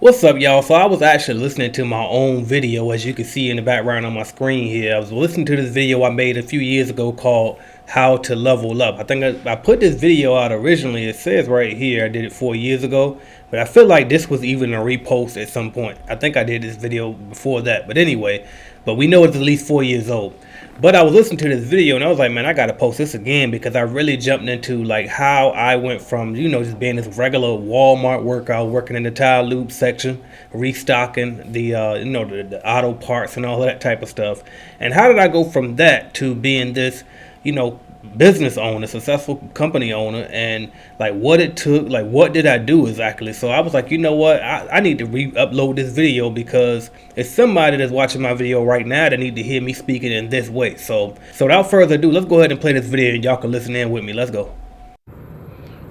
What's up, y'all? So I was actually listening to my own video, as you can see in the background on my screen here. I was listening to this video I made a few years ago called How to Level Up. I think I put this video out originally. It says right here I did it 4 years ago, but I feel like this was even a repost at some point. I think I did this video before that, but anyway, but we know it's at least 4 years old. But I was listening to this video and I was like, man, I gotta post this again because I really jumped into like how I went from, just being this regular Walmart worker. I was working in the tire loop section, restocking the auto parts and all that type of stuff. And how did I go from that to being this, business owner, successful company owner, and like what it took, like what did I do exactly? So I was like, you know what, I need to re-upload this video because it's somebody that's watching my video right now that need to hear me speaking in this way. So without further ado, let's go ahead and play this video and y'all can listen in with me. Let's go.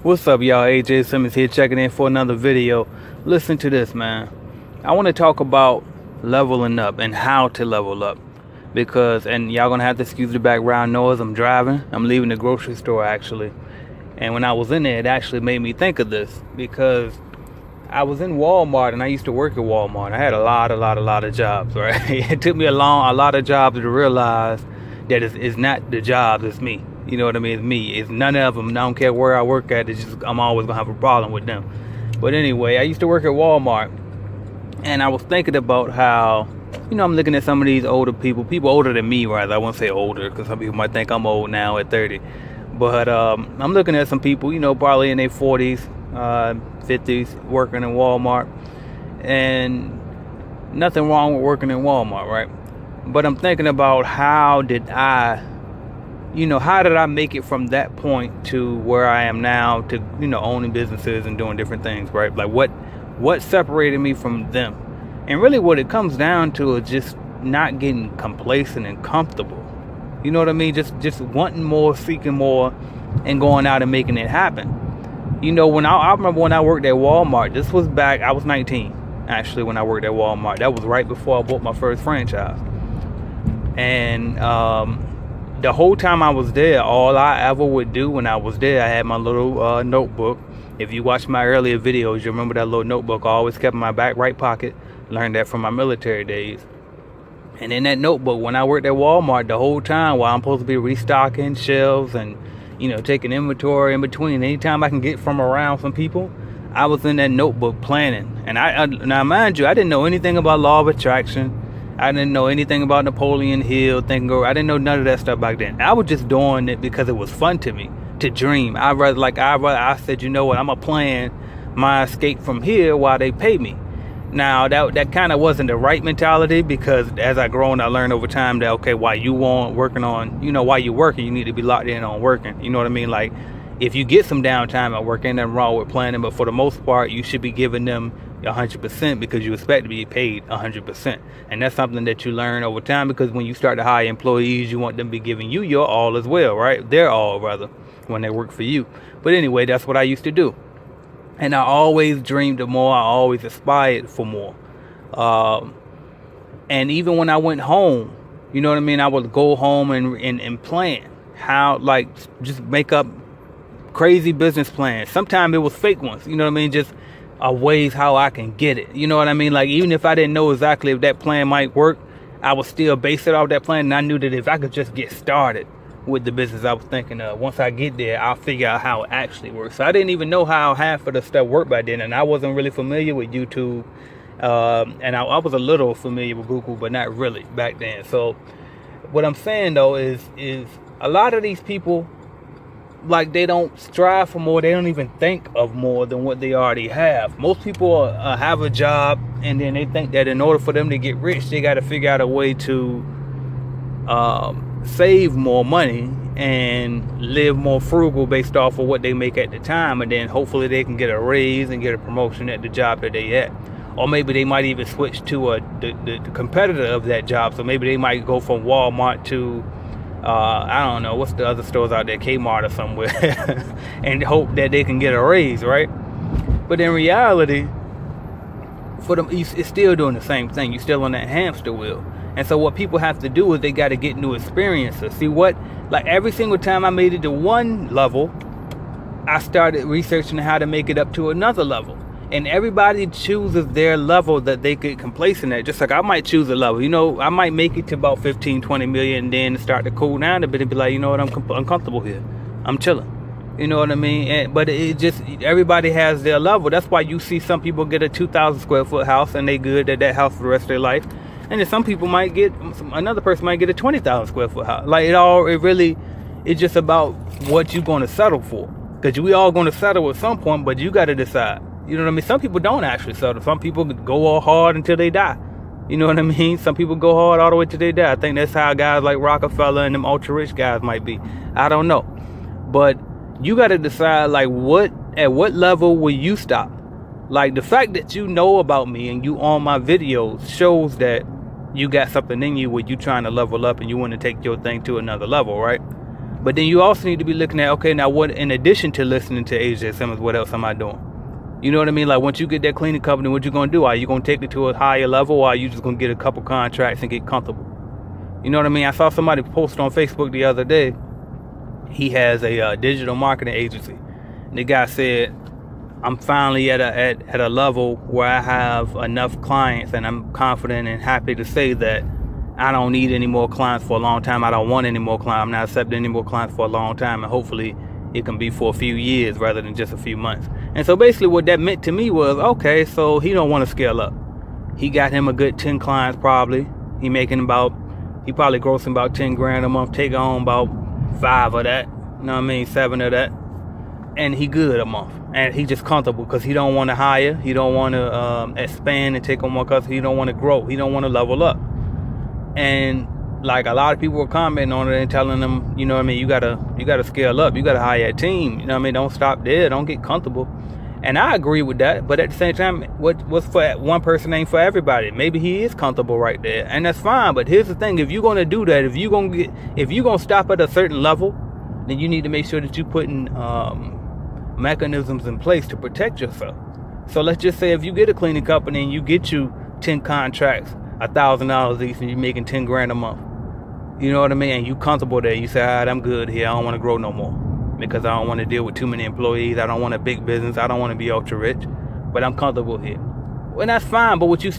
What's up, y'all? AJ Simmons here, checking in for another video. Listen to this, man. I want to talk about leveling up and how to level up. And y'all gonna have to excuse the background noise. I'm driving. I'm leaving the grocery store actually. And when I was in there, it actually made me think of this because I was in Walmart and I used to work at Walmart. I had a lot of jobs, right? It took me a lot of jobs to realize that it's not the jobs, it's me. You know what I mean? It's me. It's none of them. I don't care where I work at. It's just I'm always gonna have a problem with them. But anyway, I used to work at Walmart and I was thinking about how I'm looking at some of these older people older than me, rather. I won't say older because some people might think I'm old now at 30. But I'm looking at some people, probably in their 40s, 50s, working in Walmart. And nothing wrong with working in Walmart, right? But I'm thinking about how did I make it from that point to where I am now to, owning businesses and doing different things, right? Like what separated me from them? And really what it comes down to is just not getting complacent and comfortable. You know what I mean? Just wanting more, seeking more, and going out and making it happen. When I remember when I worked at Walmart, this was back, I was 19, actually, when I worked at Walmart. That was right before I bought my first franchise. And the whole time I was there, all I ever would do when I was there, I had my little notebook. If you watch my earlier videos, you remember that little notebook I always kept in my back right pocket. Learned that from my military days. And in that notebook, when I worked at Walmart, the whole time while I'm supposed to be restocking shelves and taking inventory in between, anytime I can get from around some people, I was in that notebook planning. And now mind you, I didn't know anything about law of attraction. I didn't know anything about Napoleon Hill. I didn't know none of that stuff back then. I was just doing it because it was fun to me to dream. I said, you know what, I'm gonna plan my escape from here while they pay me. Now that kind of wasn't the right mentality because as I grown, I learned over time that okay, while you working, you need to be locked in on working. You know what I mean? Like if you get some downtime at work, ain't nothing wrong with planning, but for the most part, you should be giving them 100% because you expect to be paid 100%. And that's something that you learn over time because when you start to hire employees, you want them to be giving you your all as well, right? Their all rather when they work for you. But anyway, that's what I used to do. And I always dreamed of more. I always aspired for more. And even when I went home, you know what I mean? I would go home and plan how, like, just make up crazy business plans. Sometimes it was fake ones, you know what I mean? Just ways how I can get it. You know what I mean? Like, even if I didn't know exactly if that plan might work, I would still base it off that plan. And I knew that if I could just get started with the business I was thinking of, once I get there, I'll figure out how it actually works. So I didn't even know how half of the stuff worked by then, and I wasn't really familiar with YouTube, and I was a little familiar with Google, but not really back then. So what I'm saying though is a lot of these people, like, they don't strive for more. They don't even think of more than what they already have. Most people have a job, and then they think that in order for them to get rich, they got to figure out a way to save more money and live more frugal based off of what they make at the time, and then hopefully they can get a raise and get a promotion at the job that they at. Or maybe they might even switch to the competitor of that job. So maybe they might go from Walmart to I don't know, what's the other stores out there, Kmart or somewhere, and hope that they can get a raise, right? But in reality, for them, it's still doing the same thing. You're still on that hamster wheel. And so what people have to do is they got to get new experiences. See what, like every single time I made it to one level, I started researching how to make it up to another level. And everybody chooses their level that they get complacent at. Just like I might choose a level, I might make it to about 15, 20 million and then start to cool down a bit and be like, you know what, I'm comfortable here. I'm chilling. You know what I mean? But it just, everybody has their level. That's why you see some people get a 2,000 square foot house and they good at that house for the rest of their life. And then another person might get a 20,000 square foot house. Like it's just about what you're going to settle for. Because we all going to settle at some point, but you got to decide. You know what I mean? Some people don't actually settle. Some people go all hard until they die. You know what I mean? Some people go hard all the way till they die. I think that's how guys like Rockefeller and them ultra rich guys might be. I don't know. But you got to decide, like, at what level will you stop? Like, the fact that you know about me and you on my videos shows that you got something in you where you trying to level up and you want to take your thing to another level, right? But then you also need to be looking at, okay, now what, in addition to listening to AJ Simmons, what else am I doing? You know what I mean? Like, once you get that cleaning company, what you going to do? Are you going to take it to a higher level, or are you just going to get a couple contracts and get comfortable? You know what I mean? I saw somebody post on Facebook the other day. He has a digital marketing agency. And the guy said, I'm finally at a level where I have enough clients and I'm confident and happy to say that I don't need any more clients for a long time. I don't want any more clients. I'm not accepting any more clients for a long time. And hopefully it can be for a few years rather than just a few months. And so basically what that meant to me was, okay, so he don't want to scale up. He got him a good 10 clients probably. He probably grossing about 10 grand a month, take on about 5 of that, you know what I mean, 7 of that, and he good a month, and he just comfortable because he don't want to hire, he don't want to expand and take on more customers, he don't want to grow, he don't want to level up. And like a lot of people were commenting on it and telling them, you know what I mean, you gotta scale up, you gotta hire a team, you know what I mean, don't stop there, don't get comfortable. And I agree with that, but at the same time, what's for one person ain't for everybody. Maybe he is comfortable right there, and that's fine. But here's the thing: if you're gonna do that, if you're gonna stop at a certain level, then you need to make sure that you're putting mechanisms in place to protect yourself. So let's just say if you get a cleaning company and you get you 10 contracts, $1,000 each, and you're making 10 grand a month. You know what I mean? And you comfortable there. You say, all right, I'm good here. I don't want to grow no more, because I don't want to deal with too many employees. I don't want a big business. I don't want to be ultra rich, but I'm comfortable here. Well, that's fine, but what you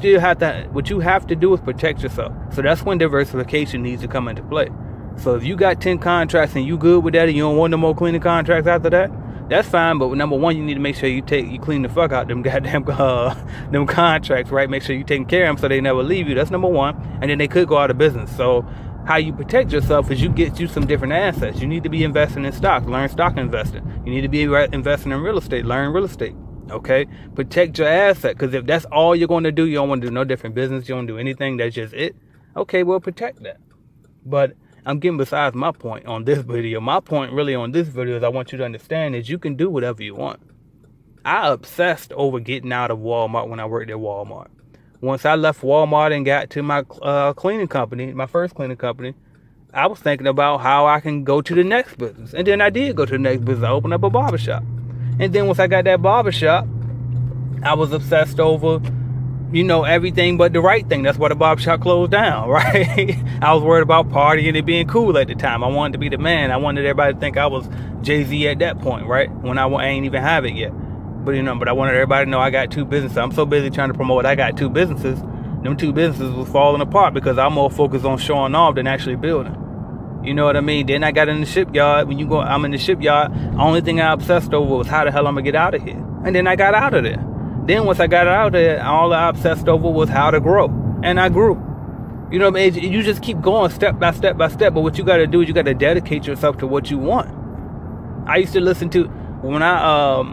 have to do is protect yourself. So that's when diversification needs to come into play. So if you got 10 contracts and you good with that and you don't want no more cleaning contracts after that, that's fine. But number one, you need to make sure you clean the fuck out them goddamn them contracts, right? Make sure you taking care of them so they never leave you. That's number one. And then they could go out of business. So how you protect yourself is you get you some different assets. You need to be investing in stocks, learn stock investing. You need to be investing in real estate, learn real estate. Okay? Protect your asset, because if that's all you're going to do, you don't want to do no different business, you don't do anything, that's just it. Okay, well, protect that. But I'm getting besides my point on this video. My point really on this video is I want you to understand is you can do whatever you want. I obsessed over getting out of Walmart when I worked at Walmart. Once I left Walmart and got to my cleaning company, my first cleaning company, I was thinking about how I can go to the next business. And then I did go to the next business. I opened up a barbershop. And then once I got that barbershop, I was obsessed over, everything but the right thing. That's why the barbershop closed down, right? I was worried about partying and being cool at the time. I wanted to be the man. I wanted everybody to think I was Jay-Z at that point, right? When I ain't even have it yet. But I wanted everybody to know I got 2 businesses. I'm so busy trying to promote I got 2 businesses. Them 2 businesses was falling apart because I'm more focused on showing off than actually building. You know what I mean? Then I got in the shipyard. I'm in the shipyard. The only thing I obsessed over was how the hell I'm gonna get out of here. And then I got out of there. Then once I got out of there, all I obsessed over was how to grow. And I grew. You know what I mean? You just keep going step by step by step. But what you got to do is you got to dedicate yourself to what you want. I used to listen to, when I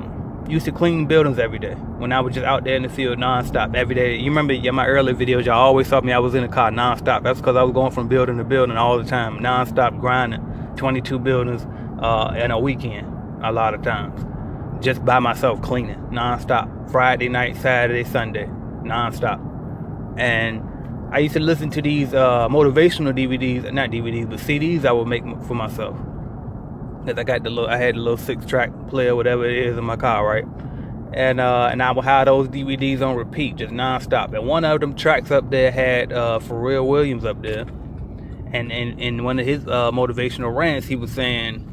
used to clean buildings every day, when I was just out there in the field nonstop every day. You remember my earlier videos, y'all always saw me, I was in the car nonstop. That's because I was going from building to building all the time, nonstop grinding, 22 buildings in a weekend a lot of times. Just by myself cleaning nonstop, Friday night, Saturday, Sunday, nonstop. And I used to listen to these motivational DVDs, not DVDs, but CDs I would make for myself. Cause I had the little 6-track player, whatever it is, in my car, right? And I would have those DVDs on repeat, just nonstop. And one of them tracks up there had Pharrell Williams up there, and in one of his motivational rants, he was saying,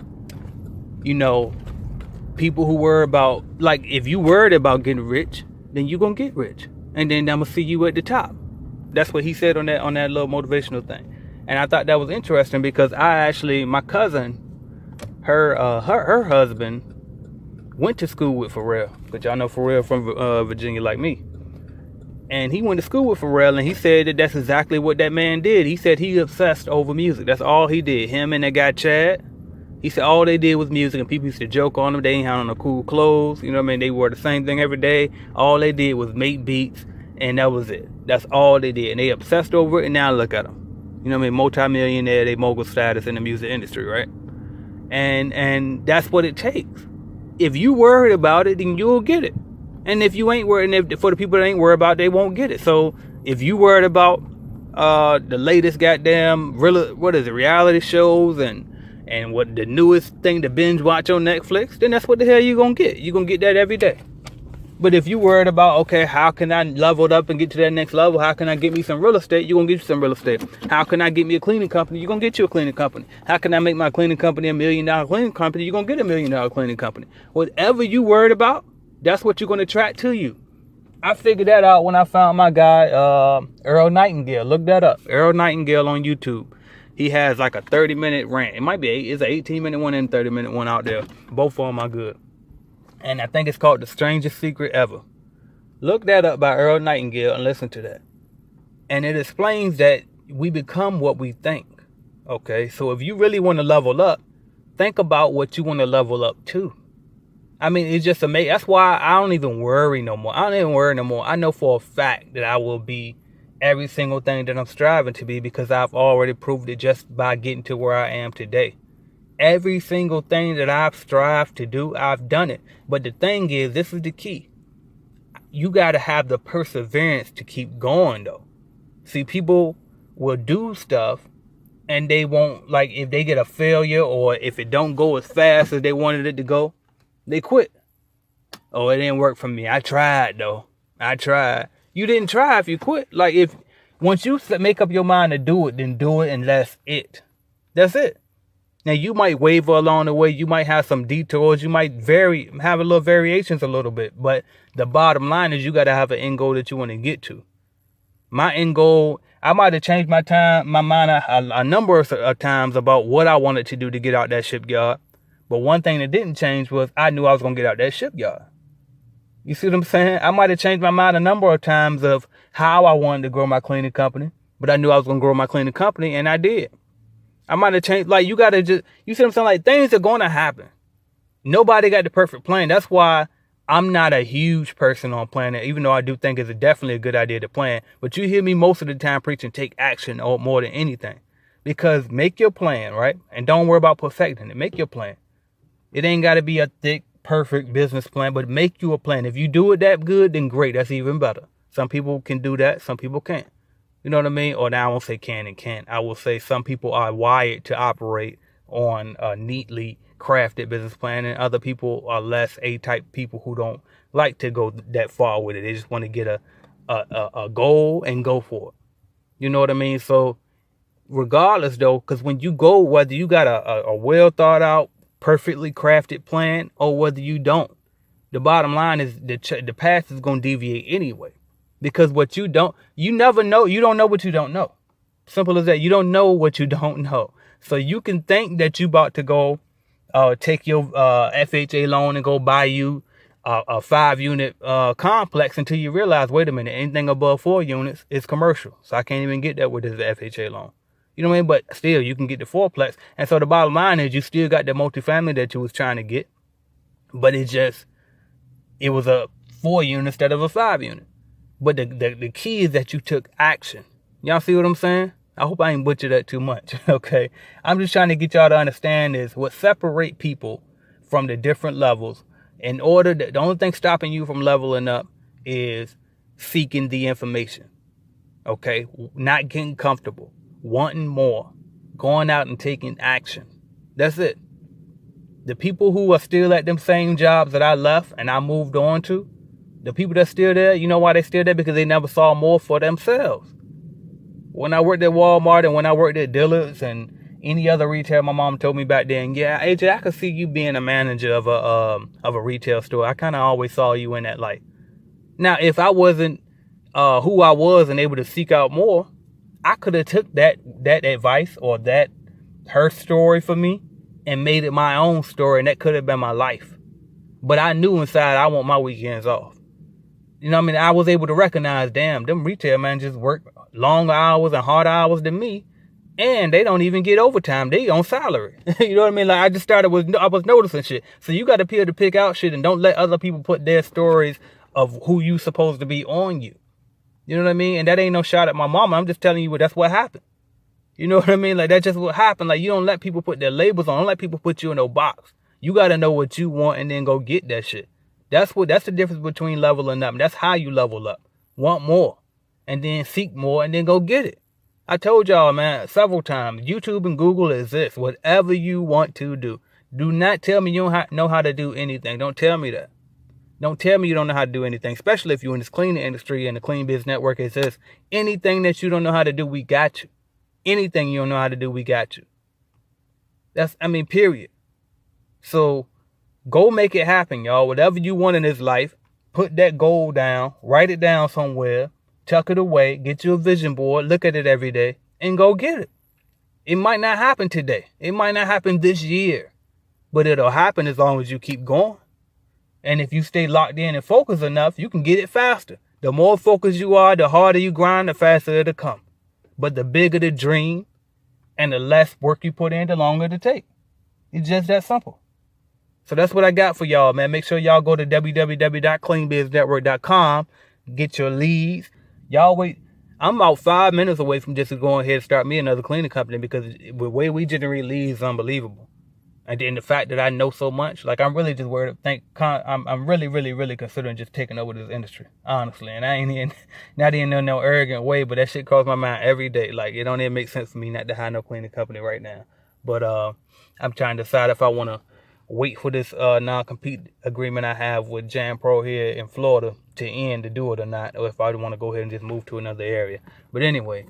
people who worry about, like, if you worried about getting rich, then you're gonna get rich. And then I'm gonna see you at the top. That's what he said on that little motivational thing. And I thought that was interesting because my cousin, her husband went to school with Pharrell. But y'all know Pharrell from Virginia like me. And he went to school with Pharrell, and he said that that's exactly what that man did. He said he obsessed over music. That's all he did. Him and that guy Chad. He said all they did was music, and people used to joke on them. They ain't had on no cool clothes. You know what I mean? They wore the same thing every day. All they did was make beats, and that was it. That's all they did. And they obsessed over it, and now look at them. You know what I mean? Multi-millionaire, they mogul status in the music industry, right? And that's what it takes. If you worried about it, then you'll get it. And if you ain't worried, and for the people that ain't worried about it, they won't get it. So if you worried about the latest goddamn reality shows and what the newest thing to binge watch on Netflix, then that's what the hell you gonna get. You gonna get that every day. But if you worried about, okay, how can I level up and get to that next level? How can I get me some real estate? You gonna get you some real estate. How can I get me a cleaning company? You gonna get you a cleaning company. How can I make my cleaning company $1 million cleaning company? You gonna get $1 million cleaning company. Whatever you worried about, that's what you're gonna attract to you. I figured that out when I found my guy, Earl Nightingale. Look that up. Earl Nightingale on YouTube. He has like a 30-minute rant. It might be it's an 18-minute one and a 30-minute one out there. Both of them are good. And I think it's called The Strangest Secret Ever. Look that up by Earl Nightingale and listen to that. And it explains that we become what we think. Okay, so if you really want to level up, think about what you want to level up to. I mean, it's just amazing. That's why I don't even worry no more. I don't even worry no more. I know for a fact that I will be every single thing that I'm striving to be because I've already proved it just by getting to where I am today. Every single thing that I've strived to do, I've done it. But the thing is, this is the key. You got to have the perseverance to keep going, though. See, people will do stuff and they won't, like, if they get a failure or if it don't go as fast as they wanted it to go, they quit. Oh, it didn't work for me. I tried, though. I tried. You didn't try if you quit. Like, once you make up your mind to do it, then do it and that's it. That's it. Now, you might waver along the way. You might have some detours. You might have a little variations a little bit. But the bottom line is you got to have an end goal that you want to get to. My end goal, I might have changed my mind a number of times about what I wanted to do to get out that shipyard. But one thing that didn't change was I knew I was going to get out that shipyard. You see what I'm saying? I might have changed my mind a number of times of how I wanted to grow my cleaning company. But I knew I was going to grow my cleaning company, and I did. I might have changed. Like, you got to just, you see what I'm saying? Like, things are going to happen. Nobody got the perfect plan. That's why I'm not a huge person on planning, even though I do think it's definitely a good idea to plan. But you hear me most of the time preaching take action or more than anything. Because make your plan, right? And don't worry about perfecting it. Make your plan. It ain't got to be a thick, perfect business plan, but make you a plan. If you do it that good, then great. That's even better. Some people can do that. Some people can't. You know what I mean? Or now I won't say can and can't. I will say some people are wired to operate on a neatly crafted business plan, and other people are less A-type people who don't like to go that far with it. They just want to get a goal and go for it. You know what I mean? So regardless, though, because when you go, whether you got a well thought out, perfectly crafted plan or whether you don't, the bottom line is the path is going to deviate anyway. Because what you never know. You don't know what you don't know. Simple as that. You don't know what you don't know. So you can think that you about to go take your FHA loan and go buy you a 5-unit complex until you realize, wait a minute, anything above 4 units is commercial. So I can't even get that with this FHA loan. You know what I mean? But still, you can get the 4-plex. And so the bottom line is you still got the multifamily that you was trying to get. But it was a 4-unit instead of a 5-unit. But the key is that you took action. Y'all see what I'm saying? I hope I ain't butchered that too much, okay? I'm just trying to get y'all to understand is what separate people from the different levels. The only thing stopping you from leveling up is seeking the information, okay? Not getting comfortable, wanting more, going out and taking action. That's it. The people who are still at them same jobs that I left and I moved on to, the people that's still there, you know why they still there? Because they never saw more for themselves. When I worked at Walmart and when I worked at Dillard's and any other retail, my mom told me back then, yeah, AJ, I could see you being a manager of a retail store. I kind of always saw you in that light. Now, if I wasn't who I was and able to seek out more, I could have took that advice or that her story for me and made it my own story, and that could have been my life. But I knew inside I want my weekends off. You know what I mean? I was able to recognize, damn, them retail managers work longer hours and harder hours than me, and they don't even get overtime. They on salary. You know what I mean? Like, I just I was noticing shit. So you got to be able to pick out shit and don't let other people put their stories of who you supposed to be on you. You know what I mean? And that ain't no shot at my mama. I'm just telling you that's what happened. You know what I mean? Like, that's just what happened. Like, you don't let people put their labels on. Don't let people put you in no box. You got to know what you want and then go get that shit. That's the difference between leveling up. That's how you level up. Want more. And then seek more and then go get it. I told y'all, man, several times, YouTube and Google exists. Whatever you want to do. Do not tell me you don't know how to do anything. Don't tell me that. Don't tell me you don't know how to do anything, especially if you're in this cleaning industry and the Clean Biz Network exists. Anything that you don't know how to do, we got you. Anything you don't know how to do, we got you. Period. So go make it happen, y'all. Whatever you want in this life, put that goal down, write it down somewhere, tuck it away, get you a vision board, look at it every day, and go get it. It might not happen today. It might not happen this year, but it'll happen as long as you keep going. And if you stay locked in and focused enough, you can get it faster. The more focused you are, the harder you grind, the faster it'll come. But the bigger the dream and the less work you put in, the longer it'll take. It's just that simple. So that's what I got for y'all, man. Make sure y'all go to www.cleanbiznetwork.com. Get your leads. Y'all wait. I'm about 5 minutes away from just going ahead and start me another cleaning company because the way we generate leads is unbelievable. And then the fact that I know so much, like, I'm really just worried. I'm really, really, really considering just taking over this industry, honestly. And I ain't not in no arrogant way, but that shit crosses my mind every day. Like, it don't even make sense for me not to have no cleaning company right now. But I'm trying to decide if I want to wait for this non-compete agreement I have with Jan Pro here in Florida to end to do it or not, or if I want to go ahead and just move to another area. But anyway,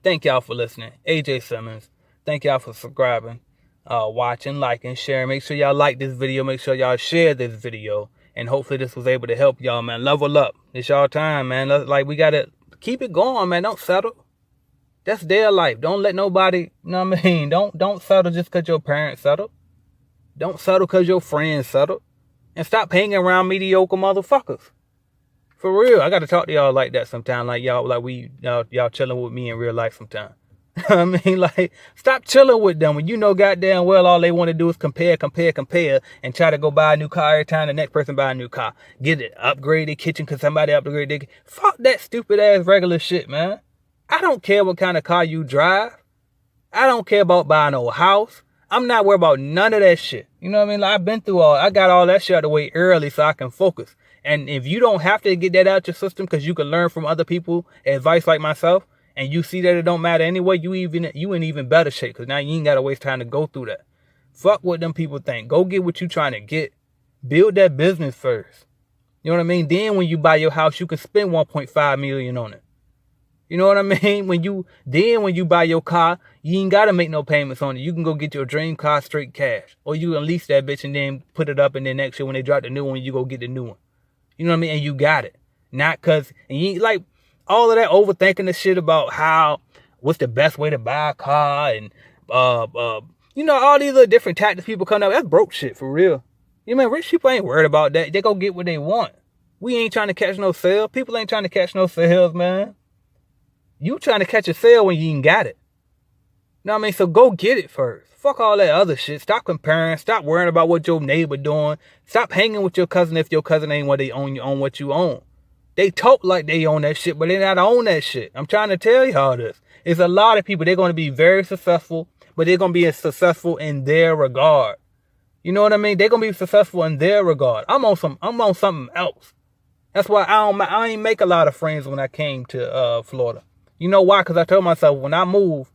thank y'all for listening. AJ Simmons. Thank y'all for subscribing. Watching, liking, sharing. Make sure y'all like this video. Make sure y'all share this video. And hopefully this was able to help y'all, man. Level up. It's y'all time, man. Like, we got to keep it going, man. Don't settle. That's their life. Don't let nobody, you know what I mean? Don't settle just because your parents settle. Don't settle because your friends settle. And stop hanging around mediocre motherfuckers. For real. I got to talk to y'all like that sometime. Like y'all chilling with me in real life sometime. I mean, like, stop chilling with them when you know goddamn well all they want to do is compare, and try to go buy a new car every time the next person buy a new car. Get it upgraded kitchen because somebody upgraded. Fuck that stupid ass regular shit, man. I don't care what kind of car you drive. I don't care about buying no house. I'm not worried about none of that shit. You know what I mean? Like, I've been through I got all that shit out of the way early so I can focus. And if you don't have to get that out your system because you can learn from other people, advice like myself, and you see that it don't matter anyway, you in even better shape because now you ain't got to waste time to go through that. Fuck what them people think. Go get what you trying to get. Build that business first. You know what I mean? Then when you buy your house, you can spend $1.5 million on it. You know what I mean? When you buy your car, you ain't got to make no payments on it. You can go get your dream car straight cash. Or you can lease that bitch and then put it up, and then next year when they drop the new one, you go get the new one. You know what I mean? And you got it. Not because, and you ain't like, all of that overthinking the shit about what's the best way to buy a car and, all these other different tactics people come up. That's broke shit for real. You know, man, rich people ain't worried about that. They go get what they want. We ain't trying to catch no sale. People ain't trying to catch no sales, man. You trying to catch a sale when you ain't got it. You know what I mean? So go get it first. Fuck all that other shit. Stop comparing. Stop worrying about what your neighbor doing. Stop hanging with your cousin if your cousin ain't what they own. You own what you own. They talk like they own that shit, but they not own that shit. I'm trying to tell y'all this. It's a lot of people, they're going to be very successful, but they're going to be successful in their regard. You know what I mean? They're going to be successful in their regard. I'm on something else. That's why I ain't make a lot of friends when I came to Florida. You know why? Because I told myself when I move,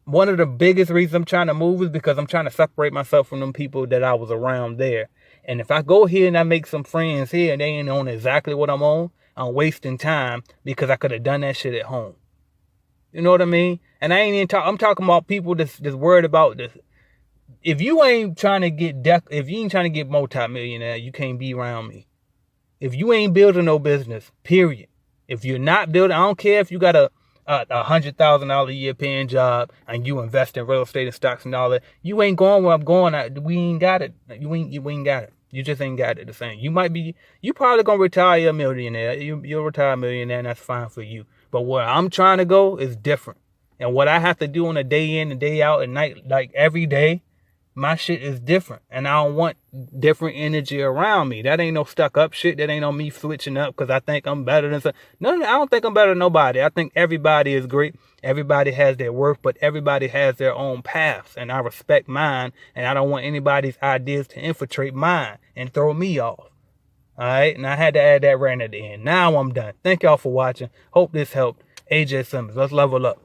one of the biggest reasons I'm trying to move is because I'm trying to separate myself from them people that I was around there. And if I go here and I make some friends here and they ain't on exactly what I'm on, I'm wasting time because I could have done that shit at home. You know what I mean? And I ain't even I'm talking about people that's worried about this. If you ain't trying to get multi-millionaire, you can't be around me. If you ain't building no business, period. If you're not building, I don't care if you got a $100,000 a year paying job and you invest in real estate and stocks and all that, you ain't going where I'm going. We ain't got it. You ain't got it. You just ain't got it the same. You probably gonna retire a millionaire. You'll retire a millionaire, and that's fine for you. But where I'm trying to go is different. And what I have to do on a day in and day out at night, like every day, my shit is different. And I don't want different energy around me. That ain't no stuck up shit. That ain't no me switching up because I think I'm better than some. No, I don't think I'm better than nobody. I think everybody is great. Everybody has their worth, but everybody has their own paths. And I respect mine. And I don't want anybody's ideas to infiltrate mine and throw me off. All right. And I had to add that right at the end. Now I'm done. Thank y'all for watching. Hope this helped. AJ Simmons. Let's level up.